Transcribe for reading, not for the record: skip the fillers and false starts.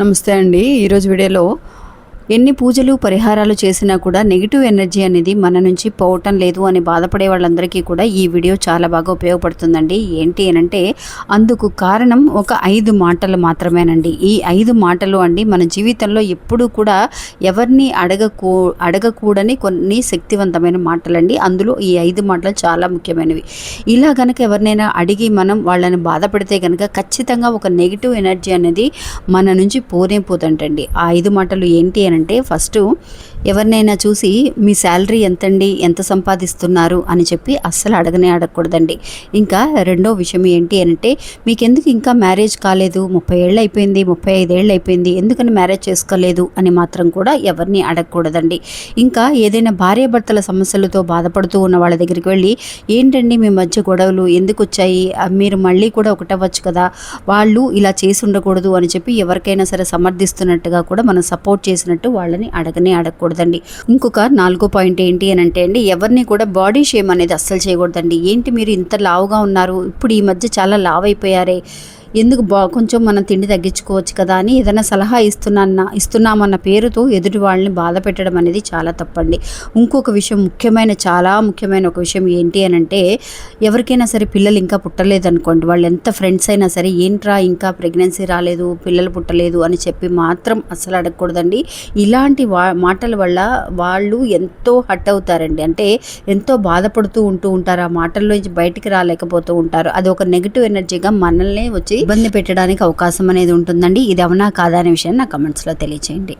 నమస్తే అండి. ఈరోజు వీడియోలో ఎన్ని పూజలు పరిహారాలు చేసినా కూడా నెగిటివ్ ఎనర్జీ అనేది మన నుంచి పోవటం లేదు అని బాధపడే వాళ్ళందరికీ కూడా ఈ వీడియో చాలా బాగా ఉపయోగపడుతుందండి. ఏంటి అనంటే అందుకు కారణం ఒక 5 మాటలు మాత్రమేనండి. ఈ 5 మాటలు అండి మన జీవితంలో ఎప్పుడూ కూడా ఎవరిని అడగకూడని కొన్ని శక్తివంతమైన మాటలండి. అందులో ఈ 5 మాటలు చాలా ముఖ్యమైనవి. ఇలా కనుక ఎవరినైనా అడిగి మనం వాళ్ళని బాధపడితే కనుక ఖచ్చితంగా ఒక నెగిటివ్ ఎనర్జీ అనేది మన నుంచి పోతంటండి. ఆ 5 మాటలు ఏంటి అంటే ఫస్ట్ ఎవరినైనా చూసి మీ శాలరీ ఎంతండి, ఎంత సంపాదిస్తున్నారు అని చెప్పి అస్సలు అడగకూడదండి. ఇంకా రెండో విషయం ఏంటి అంటే మీకెందుకు ఇంకా మ్యారేజ్ కాలేదు, 30 ఏళ్ళు అయిపోయింది, 35 ఏళ్ళు అయిపోయింది, ఎందుకని మ్యారేజ్ చేసుకోలేదు అని మాత్రం కూడా ఎవరిని అడగకూడదండి. ఇంకా ఏదైనా భార్యాభర్తల సమస్యలతో బాధపడుతూ ఉన్న వాళ్ళ దగ్గరికి వెళ్ళి ఏంటండి మీ మధ్య గొడవలు ఎందుకు వచ్చాయి, మీరు మళ్ళీ కూడా ఒకటవ్వచ్చు కదా, వాళ్ళు ఇలా చేసి ఉండకూడదు అని చెప్పి ఎవరికైనా సరే సమర్థిస్తున్నట్టుగా కూడా మనం సపోర్ట్ చేసినట్టు వాళ్ళని అడగకూడదండి. ఇంకొక 4వ పాయింట్ ఏంటి అని అంటే అండి, ఎవరిని కూడా బాడీ షేమ్ అనేది అస్సలు చేయకూడదండి. ఏంటి మీరు ఇంత లావుగా ఉన్నారు, ఇప్పుడు ఈ మధ్య చాలా లావు అయిపోయారే, ఎందుకు కొంచెం మనం తిండి తగ్గించుకోవచ్చు కదా అని ఏదైనా సలహా ఇస్తున్నామన్న పేరుతో ఎదుటి వాళ్ళని బాధ పెట్టడం అనేది చాలా తప్పండి. ఇంకొక విషయం చాలా ముఖ్యమైన ఒక విషయం ఏంటి అని అంటే ఎవరికైనా సరే పిల్లలు ఇంకా పుట్టలేదనుకోండి, వాళ్ళు ఎంత ఫ్రెండ్స్ అయినా సరే ఏంట్రా ఇంకా ప్రెగ్నెన్సీ రాలేదు, పిల్లలు పుట్టలేదు అని చెప్పి మాత్రం అస్సలు అడగకూడదండి. ఇలాంటి మాటల వల్ల వాళ్ళు ఎంతో హర్ట్ అవుతారండి. అంటే ఎంతో బాధపడుతూ ఉంటారు. ఆ మాటల్లోంచి బయటికి రాలేకపోతూ ఉంటారు. అది ఒక నెగిటివ్ ఎనర్జీగా మనల్ని వచ్చి ఇబ్బంది పెట్టడానికి అవకాశం అనేది ఉంటుందండి. ఇది అవునా కాదా అనే విషయాన్ని నా కమెంట్స్లో తెలియచేయండి.